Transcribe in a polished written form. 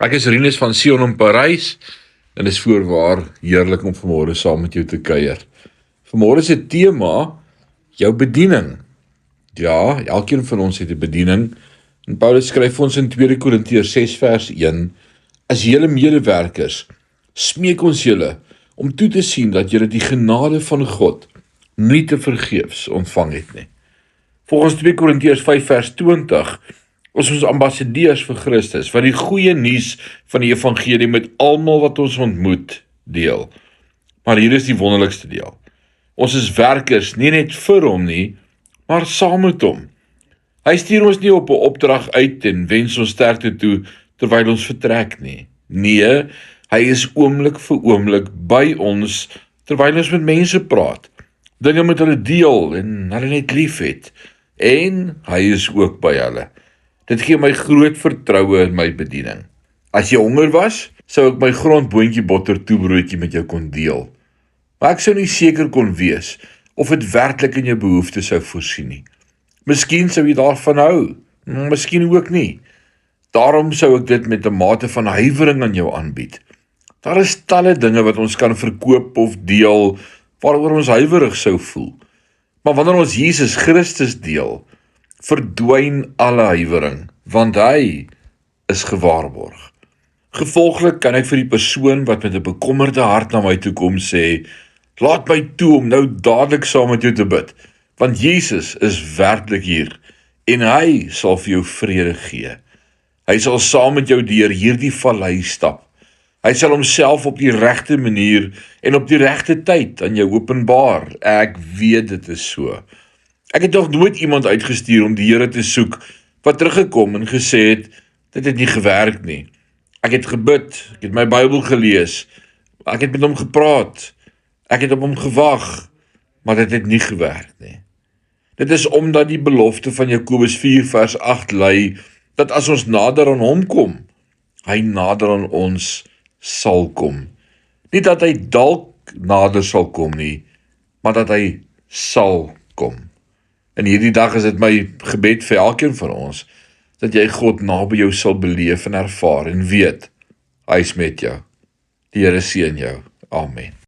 Ek is Rinus van Sion in Parys en is voorwaar heerlik om vanmôre saam met jou te kuier. Vanmôre se tema, jou bediening. Ja, elkeen van ons het 'n bediening. En Paulus skryf vir ons in 2 Korintiërs 6 vers 1, as julle medewerkers, smeek ons julle om toe te sien dat julle die genade van God nie te vergeefs ontvang het nie. Volgens 2 Korintiërs 5 vers 20, is ons ambassadeurs vir Christus, wat die goeie nuus van die evangelie met almal wat ons ontmoet deel. Maar hier is die wonderlikste deel. Ons is werkers, nie net vir hom nie, maar saam met hom. Hy stuur ons nie op 'n opdrag uit en wens ons sterkte toe terwyl ons vertrek nie. Nee, hy is oomblik vir oomblik by ons terwyl ons met mense praat, dinge met hulle deel en hulle net liefhet. En hy is ook by hulle. Dit gee my groot vertroue in my bediening. As jy honger was, sou ek my grondboontjie botter toebroodjie met jou kon deel. Maar ek sou nie seker kon wees of dit werklik in jou behoeftes sou voorsien nie. Miskien sou jy daarvan hou, miskien ook nie. Daarom sou ek dit met 'n mate van huiwering aan jou aanbied. Daar is talle dinge wat ons kan verkoop of deel, waaroor ons huiwerig sou voel. Maar wanneer ons Jesus Christus deel, verdwyn alle huiwering, want hy is gewaarborg. Gevolglik kan ek vir die persoon wat met 'n bekommerde hart na my toe kom sê, laat my toe om nou dadelik saam met jou te bid, want Jesus is werklik hier, en hy sal vir jou vrede gee. Hy sal saam met jou deur hierdie vallei stap. Hy sal homself op die regte manier en op die regte tyd aan jou openbaar. Ek weet dit is so. Ek het nog nooit iemand uitgestuur om die Here te soek, wat teruggekom en gesê het, dit het nie gewerk nie. Ek het gebid, ek het my Bybel gelees, ek het met hom gepraat, ek het op hom gewag, maar dit het nie gewerk nie. Dit is omdat die belofte van Jakobus 4 vers 8 lui, dat as ons nader aan hom kom, hy nader aan ons sal kom. Nie dat hy dalk nader sal kom nie, maar dat hy sal kom. En hierdie dag is dit my gebed vir elkeen van ons, dat jy God naby jou sal beleef en ervaar en weet, hy is met jou. Die Here seën jou. Amen.